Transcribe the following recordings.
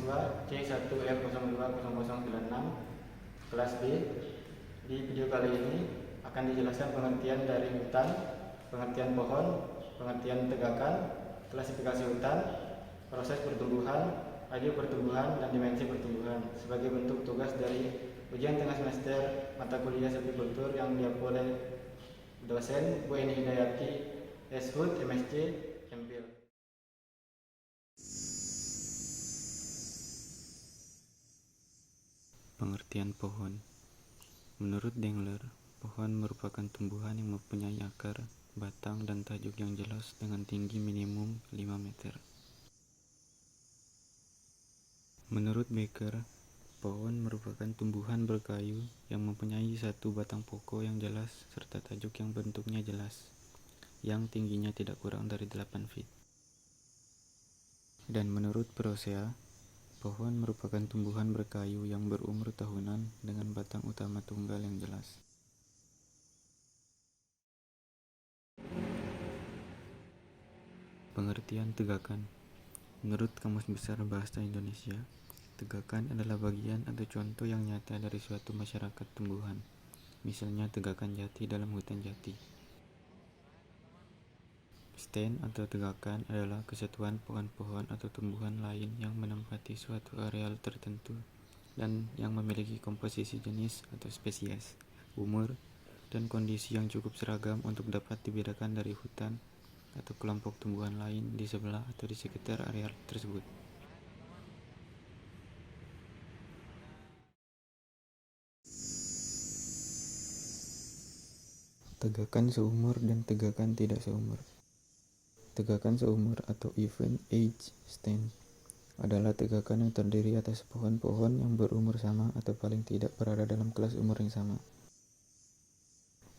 mahasiswa C1F020096 kelas B. Di video kali ini akan dijelaskan pengertian dari hutan, pengertian pohon, pengertian tegakan, klasifikasi hutan, proses pertumbuhan, laju pertumbuhan, dan dimensi pertumbuhan sebagai bentuk tugas dari ujian tengah semester mata kuliah silvikultur yang diampu oleh dosen Bu Eni Hidayati SHUT MSc MPhil. Pengertian pohon. Menurut Dengler, pohon merupakan tumbuhan yang mempunyai akar, batang, dan tajuk yang jelas dengan tinggi minimum 5 meter. Menurut Becker, pohon merupakan tumbuhan berkayu yang mempunyai satu batang pokok yang jelas serta tajuk yang bentuknya jelas, yang tingginya tidak kurang dari 8 feet. Dan menurut Prosea, pohon merupakan tumbuhan berkayu yang berumur tahunan dengan batang utama tunggal yang jelas. Pengertian tegakan. Menurut Kamus Besar Bahasa Indonesia, tegakan adalah bagian atau contoh yang nyata dari suatu masyarakat tumbuhan, misalnya tegakan jati dalam hutan jati. Stand atau tegakan adalah kesatuan pohon-pohon atau tumbuhan lain yang menempati suatu areal tertentu dan yang memiliki komposisi jenis atau spesies, umur, dan kondisi yang cukup seragam untuk dapat dibedakan dari hutan atau kelompok tumbuhan lain di sebelah atau di sekitar areal tersebut. Tegakan seumur dan tegakan tidak seumur. Tegakan seumur atau even age stand adalah tegakan yang terdiri atas pohon-pohon yang berumur sama atau paling tidak berada dalam kelas umur yang sama.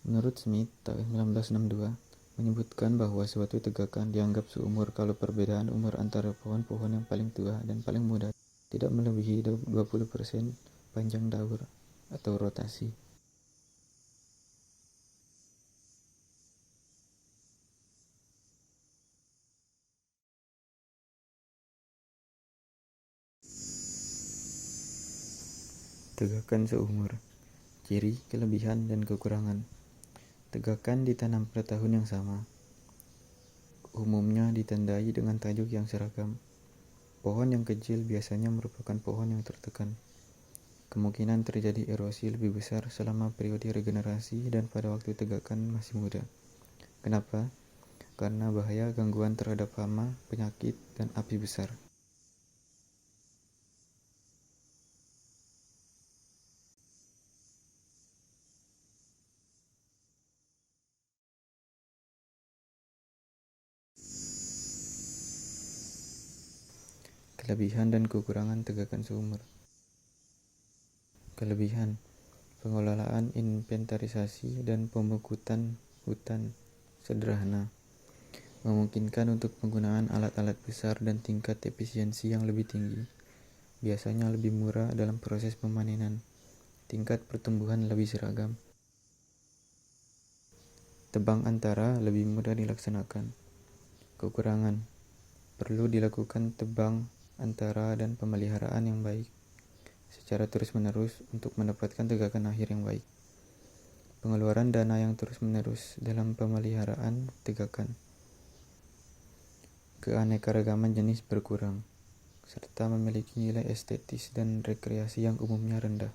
Menurut Smith tahun 1962 menyebutkan bahwa suatu tegakan dianggap seumur kalau perbedaan umur antara pohon-pohon yang paling tua dan paling muda tidak melebihi 20% panjang daur atau rotasi. Tegakan seumur. Ciri, kelebihan, dan kekurangan. Tegakan ditanam pada tahun yang sama. Umumnya ditandai dengan tajuk yang seragam. Pohon yang kecil biasanya merupakan pohon yang tertekan. Kemungkinan terjadi erosi lebih besar selama periode regenerasi dan pada waktu tegakan masih muda. Kenapa? Karena bahaya gangguan terhadap hama, penyakit, dan api besar. Kelebihan dan kekurangan tegakan seumur. Kelebihan: pengelolaan inventarisasi dan pemukutan hutan sederhana, memungkinkan untuk penggunaan alat-alat besar dan tingkat efisiensi yang lebih tinggi, biasanya lebih murah dalam proses pemanenan, tingkat pertumbuhan lebih seragam. Tebang antara lebih mudah dilaksanakan. Kekurangan: perlu dilakukan tebang antara dan pemeliharaan yang baik secara terus-menerus untuk mendapatkan tegakan akhir yang baik. Pengeluaran dana yang terus-menerus dalam pemeliharaan tegakan. Keanekaragaman jenis berkurang, serta memiliki nilai estetis dan rekreasi yang umumnya rendah.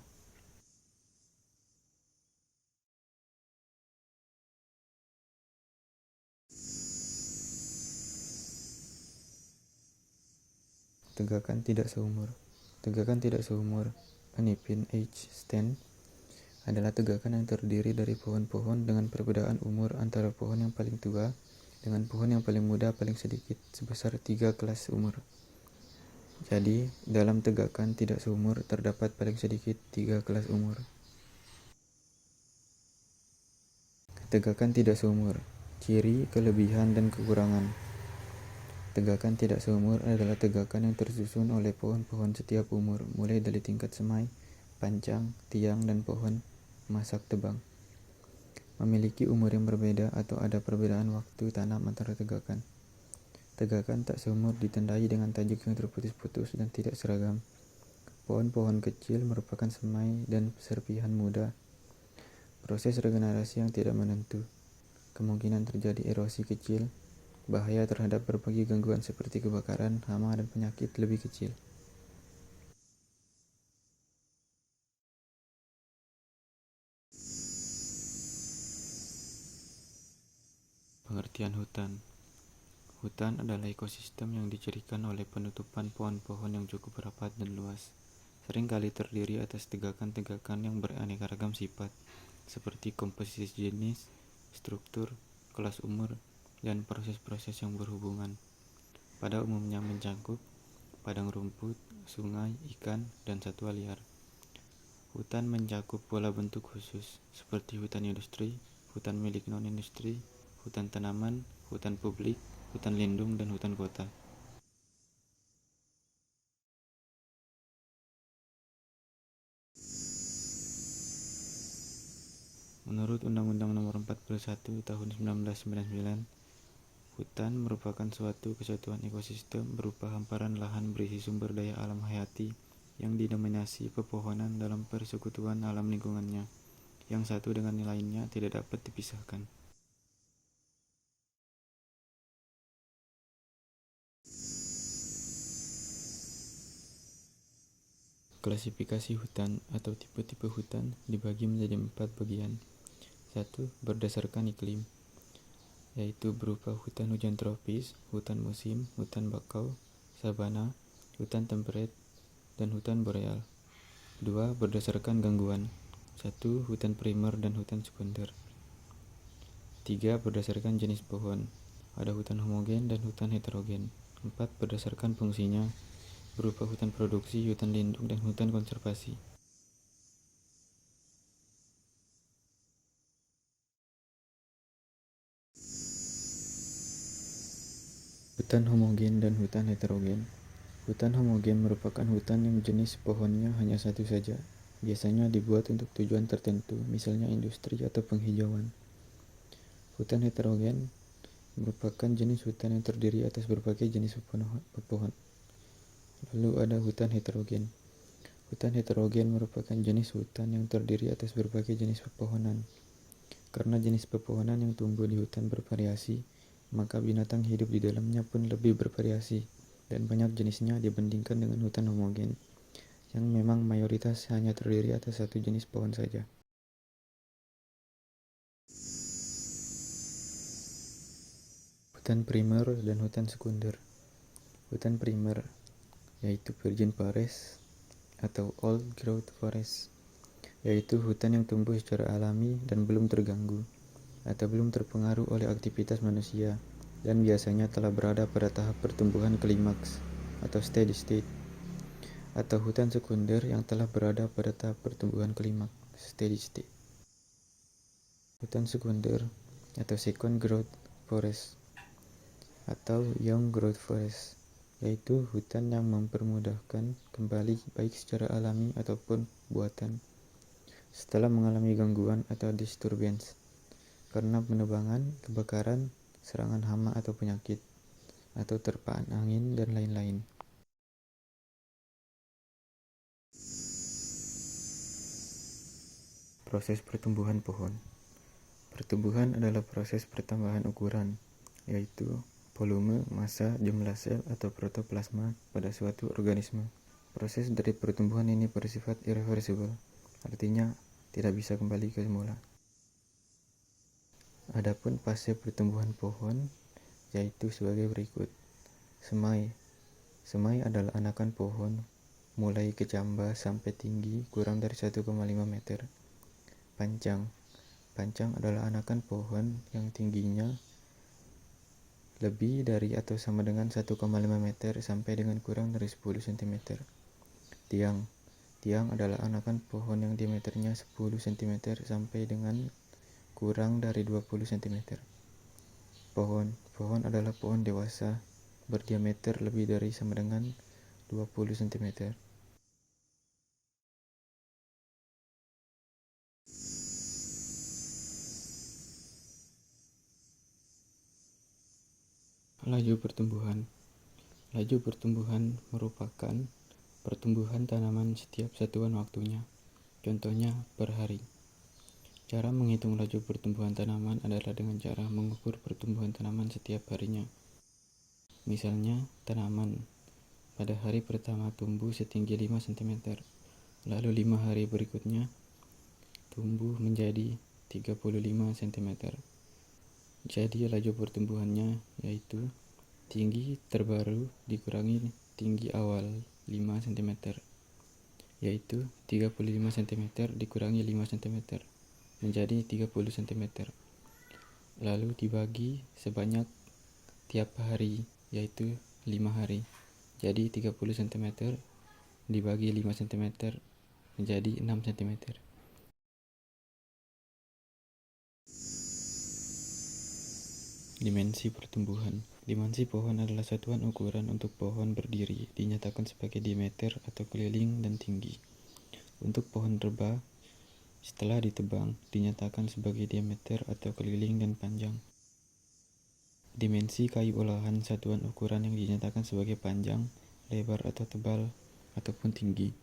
Tegakan tidak seumur. Tegakan tidak seumur, uneven age stand, adalah tegakan yang terdiri dari pohon-pohon dengan perbedaan umur antara pohon yang paling tua dengan pohon yang paling muda paling sedikit sebesar 3 kelas umur. Jadi, dalam tegakan tidak seumur terdapat paling sedikit 3 kelas umur. Tegakan tidak seumur. Ciri, kelebihan, dan kekurangan. Tegakan tidak seumur adalah tegakan yang tersusun oleh pohon-pohon setiap umur, mulai dari tingkat semai, pancang, tiang, dan pohon masak tebang. Memiliki umur yang berbeda atau ada perbedaan waktu tanam antara tegakan. Tegakan tak seumur ditandai dengan tajuk yang terputus-putus dan tidak seragam. Pohon-pohon kecil merupakan semai dan serpihan muda. Proses regenerasi yang tidak menentu. Kemungkinan terjadi erosi kecil. Bahaya terhadap berbagai gangguan seperti kebakaran, hama, dan penyakit lebih kecil. Pengertian hutan. Hutan adalah ekosistem yang dicirikan oleh penutupan pohon-pohon yang cukup rapat dan luas. Seringkali terdiri atas tegakan-tegakan yang beraneka ragam sifat, seperti komposisi jenis, struktur, kelas umur, dan proses-proses yang berhubungan. Pada umumnya mencakup padang rumput, sungai, ikan, dan satwa liar. Hutan mencakup pola bentuk khusus, seperti hutan industri, hutan milik non-industri, hutan tanaman, hutan publik, hutan lindung, dan hutan kota. Menurut Undang-Undang Nomor 41 Tahun 1999, hutan merupakan suatu kesatuan ekosistem berupa hamparan lahan berisi sumber daya alam hayati yang didominasi pepohonan dalam persekutuan alam lingkungannya, yang satu dengan lainnya tidak dapat dipisahkan. Klasifikasi hutan atau tipe-tipe hutan dibagi menjadi 4 bagian. 1. Berdasarkan iklim, yaitu berupa hutan hujan tropis, hutan musim, hutan bakau, sabana, hutan temperate, dan hutan boreal. 2. Berdasarkan gangguan. 1. Hutan primer dan hutan sekunder. 3. Berdasarkan jenis pohon. Ada hutan homogen dan hutan heterogen. 4. Berdasarkan fungsinya, berupa hutan produksi, hutan lindung, dan hutan konservasi. Hutan homogen dan hutan heterogen. Hutan homogen merupakan hutan yang jenis pohonnya hanya satu saja. Biasanya dibuat untuk tujuan tertentu, misalnya industri atau penghijauan. Hutan heterogen merupakan jenis hutan yang terdiri atas berbagai jenis pepohon. Lalu ada hutan heterogen. Hutan heterogen merupakan jenis hutan yang terdiri atas berbagai jenis pepohonan. Karena jenis pepohonan yang tumbuh di hutan bervariasi, maka binatang hidup di dalamnya pun lebih bervariasi dan banyak jenisnya dibandingkan dengan hutan homogen, yang memang mayoritas hanya terdiri atas satu jenis pohon saja. Hutan primer dan hutan sekunder. Hutan primer yaitu virgin forest atau old growth forest, yaitu hutan yang tumbuh secara alami dan belum terganggu atau belum terpengaruh oleh aktivitas manusia dan biasanya telah berada pada tahap pertumbuhan klimaks atau steady state. Atau hutan sekunder yang telah berada pada tahap pertumbuhan klimaks steady state. Hutan sekunder atau second growth forest atau young growth forest, yaitu hutan yang mempermudahkan kembali baik secara alami ataupun buatan setelah mengalami gangguan atau disturbance karena penebangan, kebakaran, serangan hama atau penyakit, atau terpaan angin, dan lain-lain. Proses pertumbuhan pohon. Pertumbuhan adalah proses pertambahan ukuran, yaitu volume, massa, jumlah sel, atau protoplasma pada suatu organisme. Proses dari pertumbuhan ini bersifat irreversible, artinya tidak bisa kembali ke semula. Adapun fase pertumbuhan pohon yaitu sebagai berikut. Semai. Semai adalah anakan pohon mulai kecambah sampai tinggi kurang dari 1,5 meter. Pancang. Pancang adalah anakan pohon yang tingginya lebih dari atau sama dengan 1,5 meter sampai dengan kurang dari 10 cm. Tiang. Tiang adalah anakan pohon yang diameternya 10 cm sampai dengan kurang dari 20 cm. Pohon. Pohon adalah pohon dewasa berdiameter lebih dari sama dengan 20 cm. Laju pertumbuhan. Laju pertumbuhan merupakan pertumbuhan tanaman setiap satuan waktunya. Contohnya per hari. Cara menghitung laju pertumbuhan tanaman adalah dengan cara mengukur pertumbuhan tanaman setiap harinya. Misalnya, tanaman pada hari pertama tumbuh setinggi 5 cm, lalu 5 hari berikutnya tumbuh menjadi 35 cm. Jadi laju pertumbuhannya yaitu tinggi terbaru dikurangi tinggi awal 5 cm, yaitu 35 cm dikurangi 5 cm, menjadi 30 cm. Lalu dibagi sebanyak tiap hari, yaitu 5 hari. Jadi 30 cm dibagi 5 cm menjadi 6 cm. Dimensi pertumbuhan. Dimensi pohon adalah satuan ukuran untuk pohon berdiri, dinyatakan sebagai diameter atau keliling dan tinggi. Untuk pohon reba, setelah ditebang, dinyatakan sebagai diameter atau keliling dan panjang. Dimensi kayu olahan satuan ukuran yang dinyatakan sebagai panjang, lebar atau tebal, ataupun tinggi.